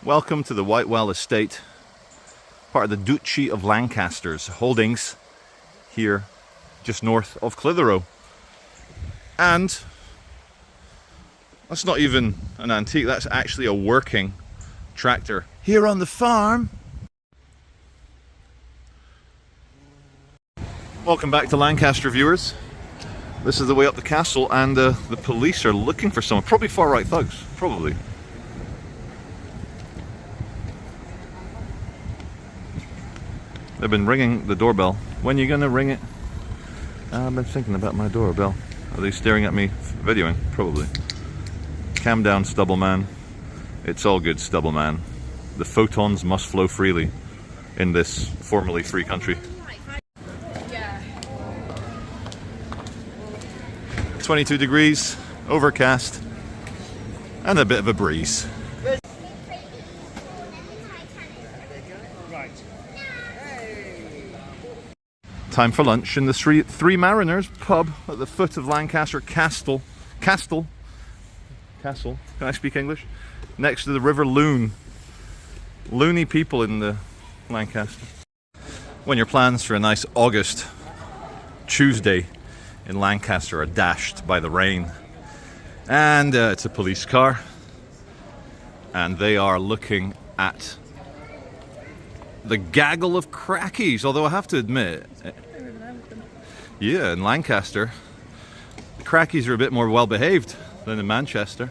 Welcome to the Whitewell Estate, part of the Duchy of Lancaster's holdings here just north of Clitheroe. And that's not even an antique, that's actually a working tractor here on the farm. Welcome back to Lancaster, viewers. This is the way up the castle, and the police are looking for someone, probably far right thugs, probably. They've been ringing the doorbell. When are you gonna ring it? I've been thinking about my doorbell. Are they staring at me videoing? Probably. Calm down, stubble man. It's all good, stubble man. The photons must flow freely in this formerly free country. 22 degrees, overcast, and a bit of a breeze. Time for lunch in the Three Mariners pub at the foot of Lancaster Castle. Can I speak English? Next to the River Loon. Loony people in the Lancaster. When your plans for a nice August Tuesday in Lancaster are dashed by the rain, and it's a police car, and they are looking at the gaggle of crackies. Although I have to admit, yeah, in Lancaster, the crackies are a bit more well behaved than in Manchester.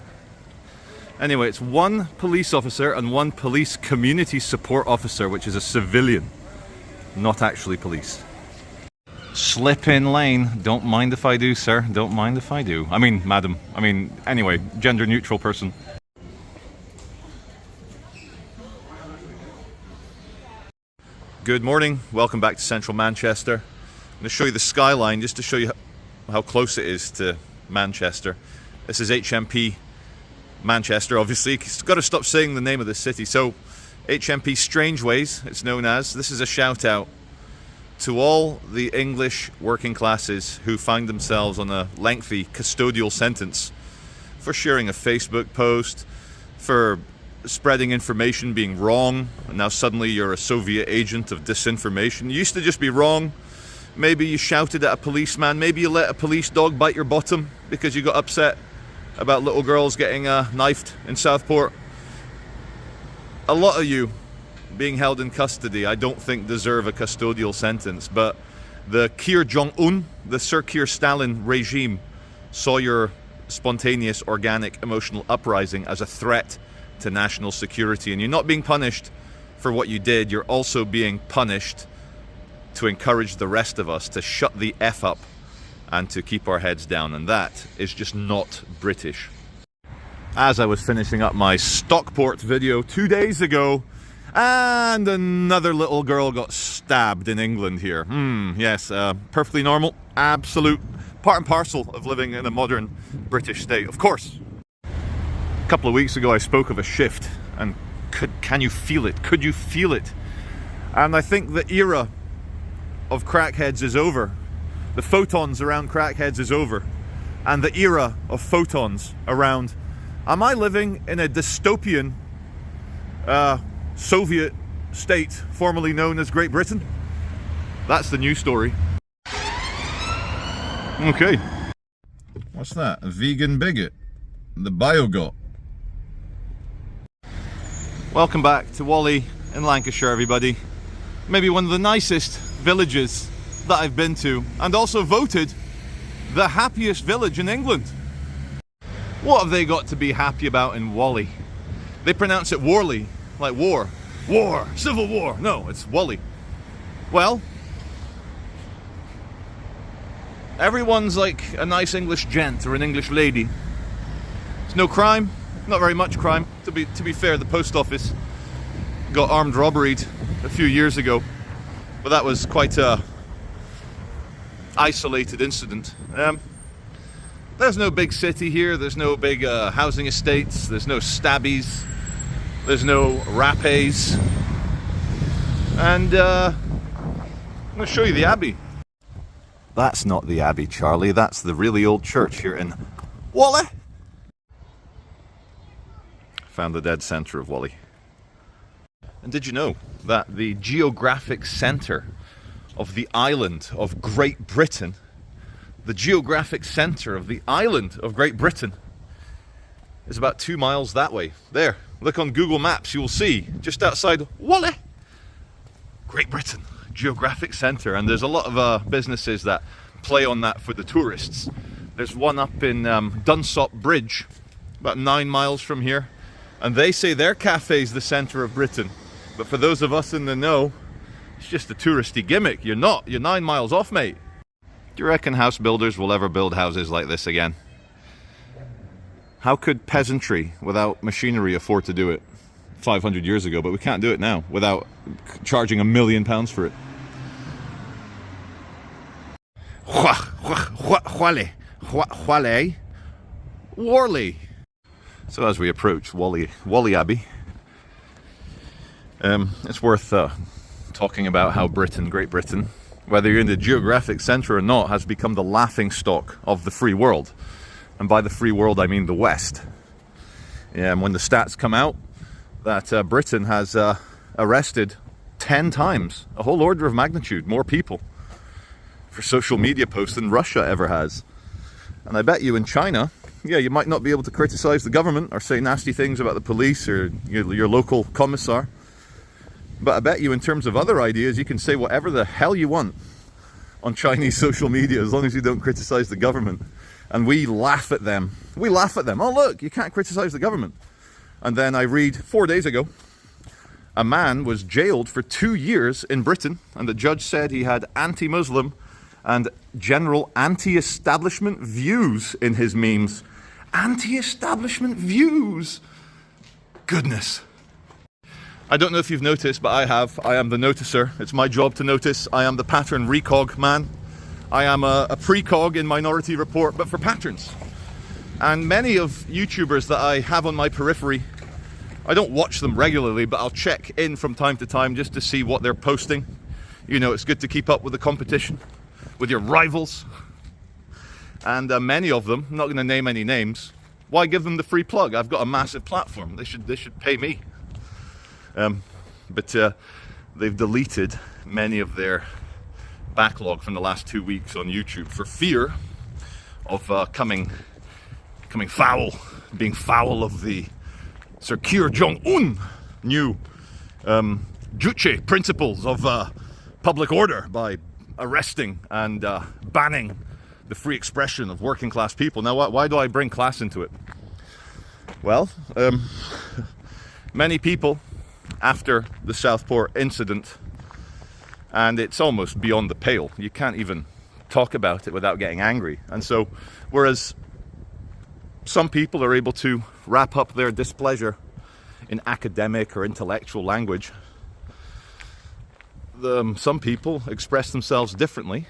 Anyway, it's one police officer and one police community support officer, which is a civilian, not actually police. Slip in lane. Don't mind if I do, sir. Don't mind if I do. I mean, madam. I mean, anyway, gender neutral person. Good morning. Welcome back to central Manchester. I'm going to show you the skyline just to show you how close it is to Manchester. This is HMP Manchester, obviously. You've got to stop saying the name of the city. So, HMP Strangeways, it's known as. This is a shout out to all the English working classes who find themselves on a lengthy custodial sentence for sharing a Facebook post, for spreading information being wrong, and now suddenly you're a Soviet agent of disinformation. You used to just be wrong. Maybe you shouted at a policeman, maybe you let a police dog bite your bottom because you got upset about little girls getting knifed in Southport. A lot of you being held in custody I don't think deserve a custodial sentence, but the Kim Jong-un, the Sir Keir Stalin regime saw your spontaneous, organic, emotional uprising as a threat to national security, and you're not being punished for what you did, you're also being punished to encourage the rest of us to shut the F up and to keep our heads down, and that is just not British. As I was finishing up my Stockport video 2 days ago, and another little girl got stabbed in England here. Yes, perfectly normal, absolute part and parcel of living in a modern British state, of course. A couple of weeks ago I spoke of a shift, and can you feel it? Could you feel it? And I think the era of crackheads is over. The photons around crackheads is over. And the era of photons around, am I living in a dystopian Soviet state formerly known as Great Britain? That's the news story. Okay. What's that? A vegan bigot? The biogot. Welcome back to Whalley in Lancashire, everybody. Maybe one of the nicest villages that I've been to, and also voted the happiest village in England. What have they got to be happy about in Whalley? They pronounce it Whalley, like war. War, civil war. No, it's Whalley. Well, everyone's like a nice English gent or an English lady. There's no crime, not very much crime. To be fair, the post office got armed robberied a few years ago, but that was quite a isolated incident. There's no big city here, there's no big housing estates, there's no stabbies, there's no rapes, and I'm going to show you the Abbey. That's not the Abbey, Charlie, that's the really old church here in Whalley. Found the dead centre of Whalley. And did you know that the geographic centre of the island of Great Britain, the geographic centre of the island of Great Britain, is about 2 miles that way? There, look on Google Maps, you will see, just outside Whalley, Great Britain, geographic centre. And there's a lot of businesses that play on that for the tourists. There's one up in Dunsop Bridge, about 9 miles from here, and they say their cafe's the centre of Britain. But for those of us in the know, it's just a touristy gimmick. You're not. You're 9 miles off, mate. Do you reckon house builders will ever build houses like this again? How could peasantry without machinery afford to do it 500 years ago? But we can't do it now without charging £1 million for it. Whalley. So as we approach Whalley Abbey, it's worth talking about how Great Britain, whether you're in the geographic centre or not, has become the laughingstock of the free world. And by the free world, I mean the West. When the stats come out that Britain has arrested 10 times, a whole order of magnitude, more people for social media posts than Russia ever has. And I bet you in China, yeah, you might not be able to criticize the government or say nasty things about the police or your local commissar. But I bet you in terms of other ideas, you can say whatever the hell you want on Chinese social media as long as you don't criticize the government. And we laugh at them. We laugh at them. Oh, look, you can't criticize the government. And then I read 4 days ago, a man was jailed for 2 years in Britain, and the judge said he had anti-Muslim and general anti-establishment views in his memes. Anti-establishment views. Goodness. I don't know if you've noticed, but I have. I am the noticer. It's my job to notice. I am the pattern recog man. I am a precog in Minority Report, but for patterns. And many of YouTubers that I have on my periphery, I don't watch them regularly, but I'll check in from time to time just to see what they're posting. You know, it's good to keep up with the competition, with your rivals. And many of them, I'm not going to name any names, why give them the free plug? I've got a massive platform. They should pay me. But they've deleted many of their backlog from the last 2 weeks on YouTube for fear of coming foul, being foul of the Sir Kim Jong-un new Juche principles of public order by arresting and banning the free expression of working class people. Now, why do I bring class into it? Well, many people after the Southport incident, and it's almost beyond the pale. You can't even talk about it without getting angry. And so, whereas some people are able to wrap up their displeasure in academic or intellectual language, some people express themselves differently,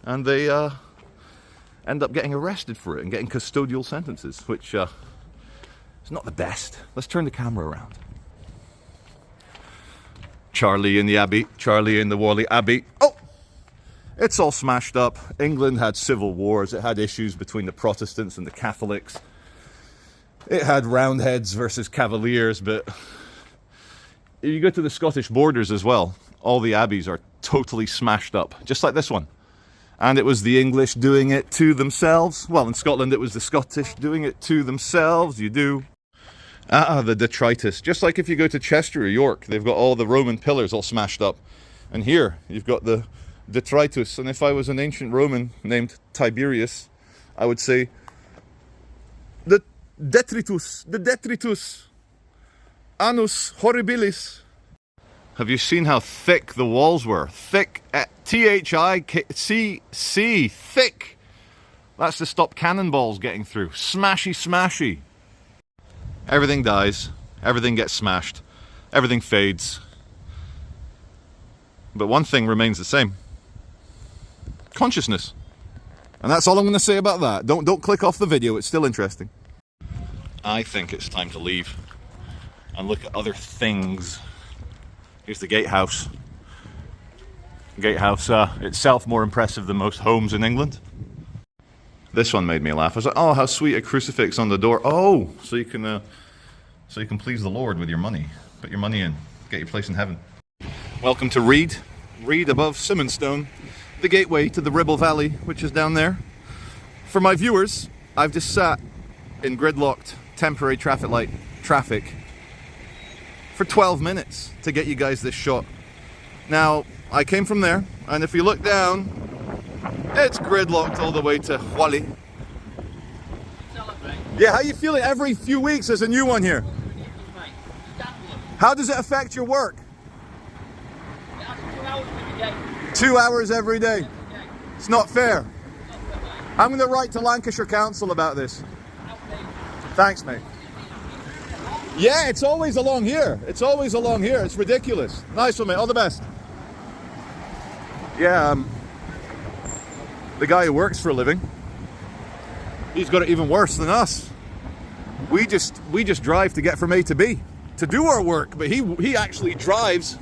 and they end up getting arrested for it and getting custodial sentences, which is not the best. Let's turn the camera around. Charlie in the Abbey, Charlie in the Whalley Abbey. Oh! It's all smashed up. England had civil wars. It had issues between the Protestants and the Catholics. It had Roundheads versus Cavaliers, but you go to the Scottish borders as well. All the abbeys are totally smashed up, just like this one. And it was the English doing it to themselves. Well, in Scotland it was the Scottish doing it to themselves. You do. The detritus. Just like if you go to Chester or York, they've got all the Roman pillars all smashed up. And here, you've got the detritus. And if I was an ancient Roman named Tiberius, I would say, the detritus, annus horribilis. Have you seen how thick the walls were? Thick, T-H-I-C-C, thick. That's to stop cannonballs getting through. Smashy, smashy. Everything dies, everything gets smashed, everything fades. But one thing remains the same. Consciousness. And that's all I'm going to say about that. Don't click off the video, it's still interesting. I think it's time to leave and look at other things. Here's the gatehouse. Gatehouse itself more impressive than most homes in England. This one made me laugh. I was like, oh, how sweet, a crucifix on the door. Oh, so you can please the Lord with your money. Put your money in. Get your place in heaven. Welcome to Reed. Reed above Simonstone, the gateway to the Ribble Valley, which is down there. For my viewers, I've just sat in gridlocked temporary traffic light traffic for 12 minutes to get you guys this shot. Now, I came from there, and if you look down, it's gridlocked all the way to Whalley. Yeah, how you feeling? Every few weeks there's a new one here. How does it affect your work? 2 hours every day. It's not fair. I'm going to write to Lancaster Council about this. Thanks, mate. Yeah, it's always along here. It's always along here. It's ridiculous. Nice one, mate. All the best. Yeah, the guy who works for a living, he's got it even worse than us. We just drive to get from A to B to do our work, but he actually drives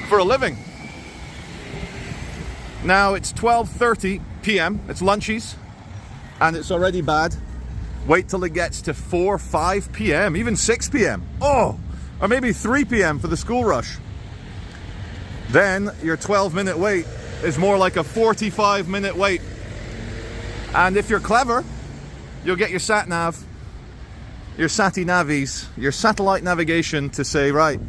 for a living. Now it's 12:30 p.m. It's lunchies, and it's already bad. Wait till it gets to 4, 5 p.m., even 6 p.m. Oh, or maybe 3 p.m. for the school rush. Then your 12-minute wait is more like a 45-minute wait. And if you're clever, you'll get your sat-nav, your sati-navis, your satellite navigation to say, right,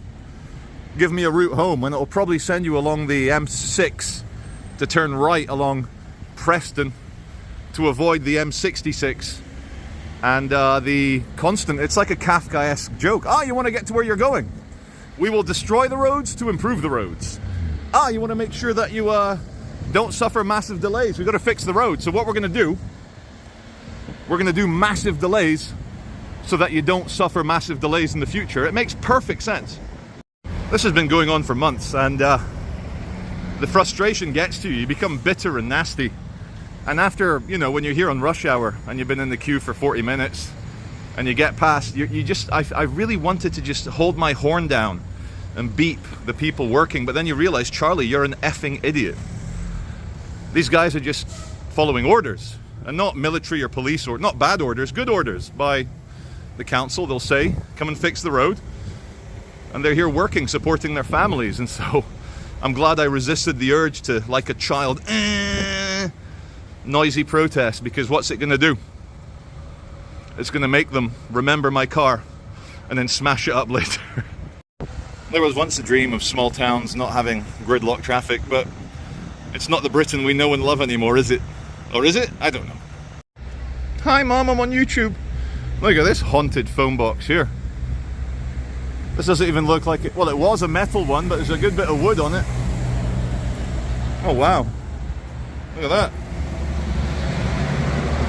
give me a route home, and it'll probably send you along the M6 to turn right along Preston to avoid the M66. And the constant, it's like a Kafkaesque joke. Ah, you want to get to where you're going? We will destroy the roads to improve the roads. Ah, you want to make sure that you don't suffer massive delays. We've got to fix the road. So what we're going to do, we're going to do massive delays so that you don't suffer massive delays in the future. It makes perfect sense. This has been going on for months, and the frustration gets to you. You become bitter and nasty. And after, you know, when you're here on rush hour and you've been in the queue for 40 minutes and you get past, I really wanted to just hold my horn down and beep the people working, but then you realize, Charlie, you're an effing idiot. These guys are just following orders, and not military or police, or not bad orders, good orders by the council. They'll say, come and fix the road. And they're here working, supporting their families. And so I'm glad I resisted the urge to, like a child, noisy protest, because what's it going to do? It's going to make them remember my car and then smash it up later. There was once a dream of small towns not having gridlock traffic, but it's not the Britain we know and love anymore, is it? Or is it? I don't know. Hi Mom, I'm on YouTube. Look at this haunted phone box here. This doesn't even look like it. Well, it was a metal one, but there's a good bit of wood on it. Oh wow. Look at that.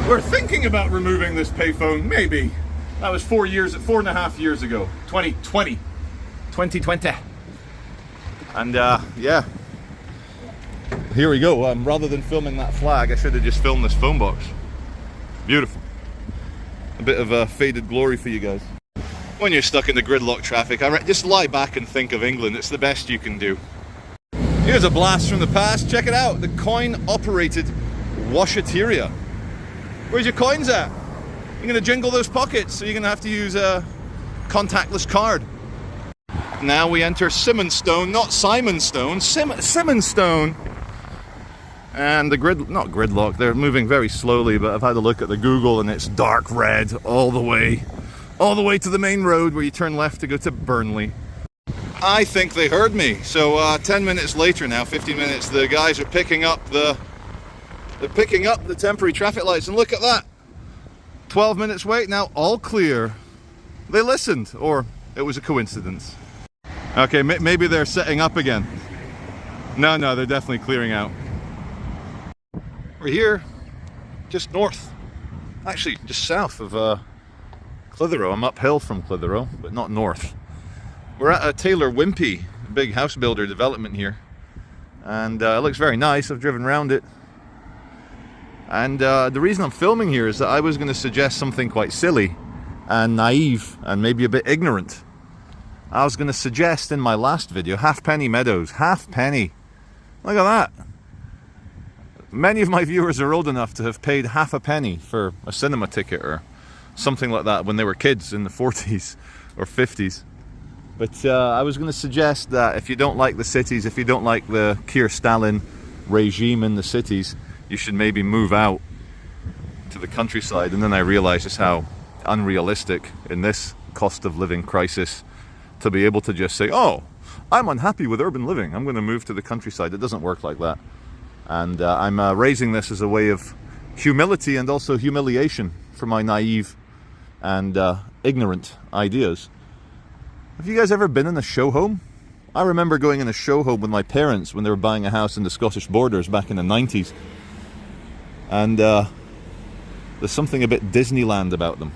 We're thinking about removing this payphone, maybe. That was 4.5 years ago. 2020. And yeah. Here we go. Rather than filming that flag, I should have just filmed this phone box. Beautiful. A bit of faded glory for you guys. When you're stuck in the gridlock traffic, just lie back and think of England. It's the best you can do. Here's a blast from the past. Check it out. The coin-operated washateria. Where's your coins at? You're going to jingle those pockets, so you're going to have to use a contactless card. Now we enter Simonstone, not Simonstone, Simonstone. And the not gridlock, they're moving very slowly, but I've had a look at the Google and it's dark red all the way to the main road where you turn left to go to Burnley. I think they heard me. So 10 minutes later now, 15 minutes, the guys are picking up the temporary traffic lights, and look at that. 12 minutes wait, now all clear. They listened, or it was a coincidence. Okay, maybe they're setting up again. No, they're definitely clearing out. We're here, just north, actually just south of Clitheroe. I'm uphill from Clitheroe, but not north. We're at a Taylor Wimpey, big house builder development here. And it looks very nice. I've driven around it. And the reason I'm filming here is that I was going to suggest something quite silly and naive and maybe a bit ignorant. I was going to suggest in my last video, Halfpenny Meadows. Halfpenny. Look at that. Many of my viewers are old enough to have paid half a penny for a cinema ticket or something like that when they were kids in the 40s or 50s. But I was going to suggest that if you don't like the cities, if you don't like the Keir Stalin regime in the cities, you should maybe move out to the countryside. And then I realized just how unrealistic in this cost of living crisis to be able to just say, oh, I'm unhappy with urban living, I'm going to move to the countryside. It doesn't work like that. And I'm raising this as a way of humility and also humiliation for my naive and ignorant ideas. Have you guys ever been in a show home? I remember going in a show home with my parents when they were buying a house in the Scottish borders back in the 90s. And there's something a bit Disneyland about them.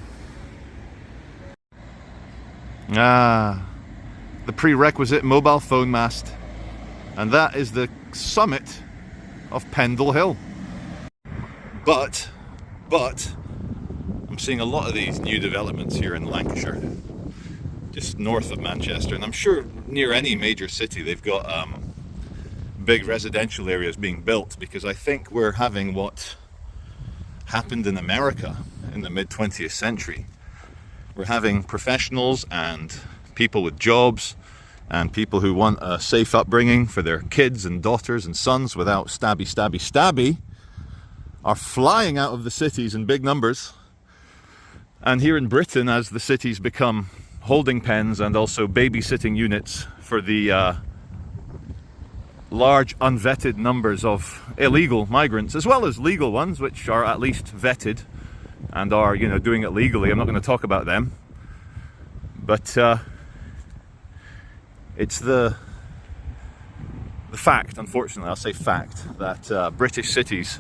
The prerequisite mobile phone mast. And that is the summit of Pendle Hill. But I'm seeing a lot of these new developments here in Lancashire, just north of Manchester, and I'm sure near any major city they've got big residential areas being built, because I think we're having what happened in America in the mid-20th century. We're having professionals and people with jobs and people who want a safe upbringing for their kids and daughters and sons without stabby are flying out of the cities in big numbers. And here in Britain, as the cities become holding pens and also babysitting units for the large unvetted numbers of illegal migrants, as well as legal ones which are at least vetted and are, you know, doing it legally. I'm not going to talk about them, but it's the fact, unfortunately, I'll say fact, that British cities,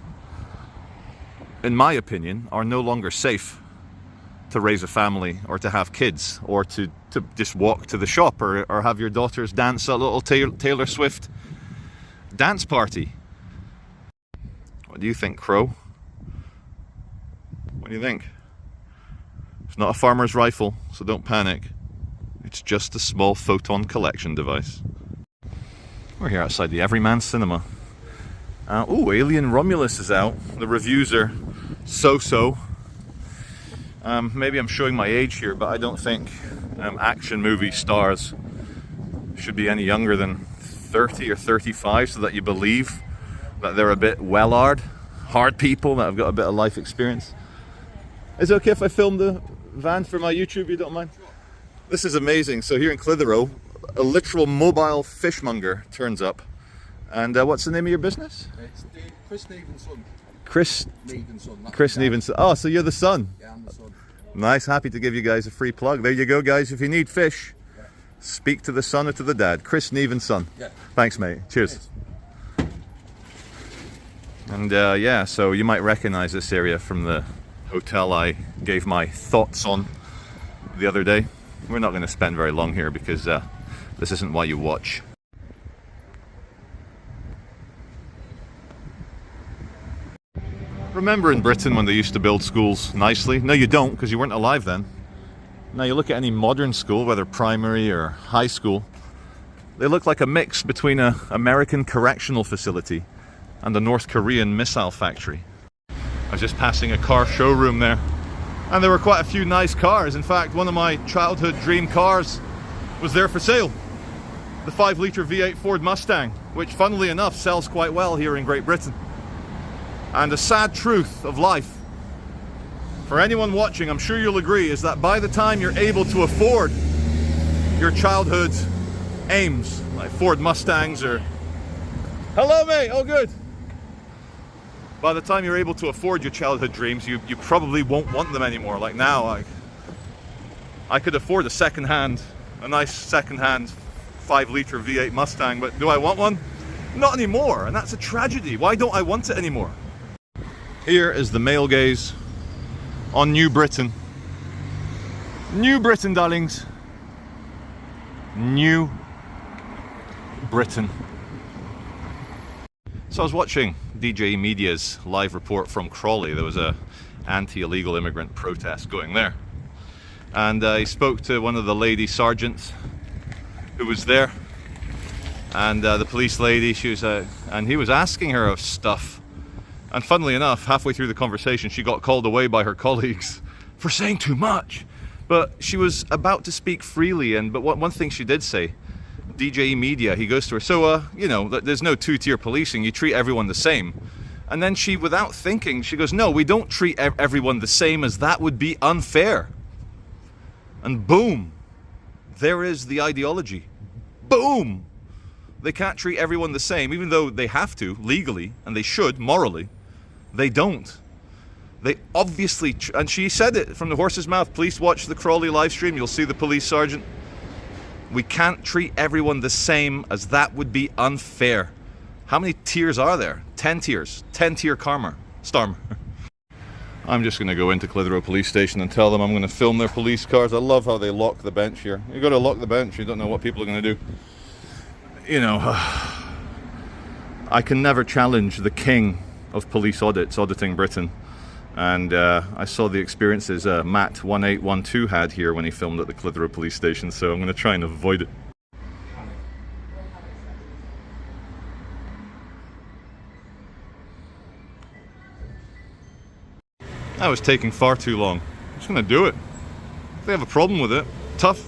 in my opinion, are no longer safe to raise a family or to have kids or to just walk to the shop or have your daughters dance a little Taylor Swift dance party. What do you think, Crow? What do you think? It's not a farmer's rifle, so don't panic. It's just a small photon collection device. We're here outside the Everyman Cinema. Oh, Alien Romulus is out. The reviews are so-so. Maybe I'm showing my age here, but I don't think action movie stars should be any younger than 30 or 35, so that you believe that they're a bit hard people that have got a bit of life experience. Is it okay if I film the van for my YouTube, you don't mind? This is amazing. So here in Clitheroe, a literal mobile fishmonger turns up. And what's the name of your business? It's Chris Neven's son. Chris Chris Neven's son. Oh, so you're the son. Yeah, I'm the son. Nice, happy to give you guys a free plug. There you go, guys. If you need fish, speak to the son or to the dad. Chris Neven's son. Yeah. Thanks, mate. Cheers. And yeah, so you might recognize this area from the hotel I gave my thoughts on the other day. We're not going to spend very long here because this isn't why you watch. Remember in Britain when they used to build schools nicely? No, you don't, because you weren't alive then. Now you look at any modern school, whether primary or high school, they look like a mix between an American correctional facility and a North Korean missile factory. I was just passing a car showroom there, and there were quite a few nice cars. In fact, one of my childhood dream cars was there for sale. The 5-litre V8 Ford Mustang, which funnily enough sells quite well here in Great Britain. And the sad truth of life, for anyone watching, I'm sure you'll agree, is that by the time you're able to afford your childhood aims, like Ford Mustangs or... Hello, mate! Oh, good! By the time you're able to afford your childhood dreams, you probably won't want them anymore. Like now, I could afford a nice second-hand 5-litre V8 Mustang, but do I want one? Not anymore, and that's a tragedy. Why don't I want it anymore? Here is the male gaze on New Britain. New Britain, darlings. New Britain. So I was watching DJ Media's live report from Crawley. There was a anti-illegal immigrant protest going there. And he spoke to one of the lady sergeants who was there. And the police lady, and he was asking her of stuff. And funnily enough, halfway through the conversation, she got called away by her colleagues for saying too much. But she was about to speak freely, but one thing she did say, DJ Media, he goes to her, so, you know, there's no two-tier policing, you treat everyone the same. And then she, without thinking, she goes, no, we don't treat everyone the same, as that would be unfair. And boom, there is the ideology. Boom! They can't treat everyone the same, even though they have to, legally, and they should, morally. They don't. They obviously, and she said it from the horse's mouth, please watch the Crawley live stream, you'll see the police sergeant. We can't treat everyone the same, as that would be unfair. How many tiers are there? 10 tiers. 10-tier karma. Storm. I'm just going to go into Clitheroe police station and tell them I'm going to film their police cars. I love how they lock the bench here. You got to lock the bench, you don't know what people are going to do. You know, I can never challenge the king of police audits, auditing Britain. And I saw the experiences Matt1812 had here when he filmed at the Clitheroe police station, so I'm going to try and avoid it. That was taking far too long. I'm just going to do it. If they have a problem with it, tough.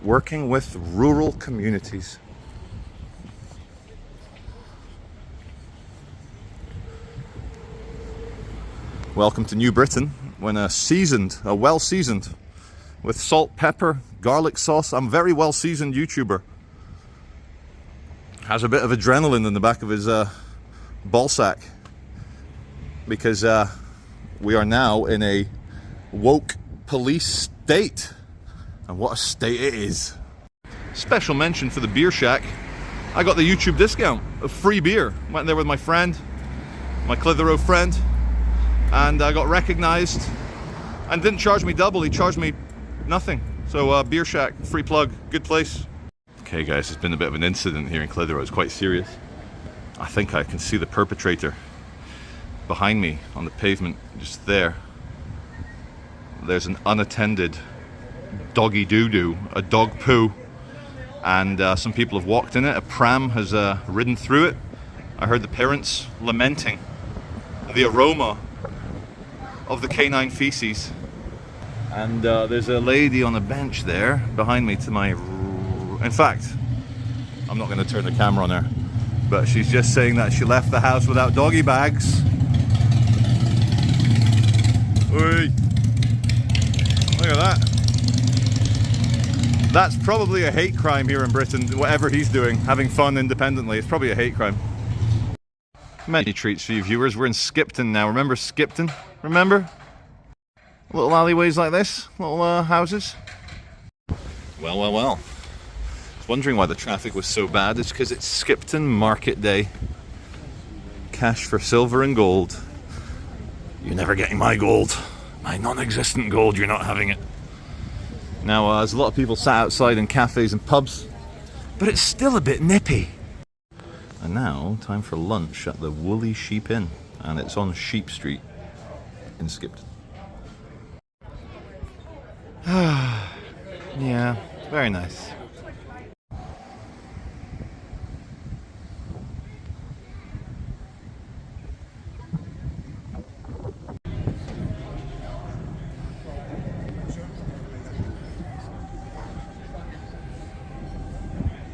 Working with rural communities. Welcome to New Britain, when a well-seasoned, with salt, pepper, garlic sauce, I'm very well-seasoned YouTuber, has a bit of adrenaline in the back of his ball sack, because we are now in a woke police state, and what a state it is. Special mention for the beer shack. I got the YouTube discount of free beer. Went there with my friend, my Clitheroe friend, and I got recognized, and didn't charge me double, he charged me nothing. So beer shack, free plug, good place. Okay guys, there's been a bit of an incident here in Clitheroe. It's quite serious. I think I can see the perpetrator behind me on the pavement, just there. There's an unattended doggy doo-doo, a dog poo, and some people have walked in it. A pram has ridden through it. I heard the parents lamenting the aroma of the canine feces. And there's a lady on a bench there behind me to my... In fact, I'm not going to turn the camera on her, but she's just saying that she left the house without doggy bags. Oi. Look at that. That's probably a hate crime here in Britain, whatever he's doing, having fun independently. It's probably a hate crime. Many treats for you viewers. We're in Skipton now. Remember Skipton? Remember? Little alleyways like this, little houses. Well, well, well. I was wondering why the traffic was so bad. It's because it's Skipton Market Day. Cash for silver and gold. You're never getting my gold. My non-existent gold, you're not having it. Now, there's a lot of people sat outside in cafes and pubs, but it's still a bit nippy. And now, time for lunch at the Woolly Sheep Inn, and it's on Sheep Street in Skipton. Yeah, very nice.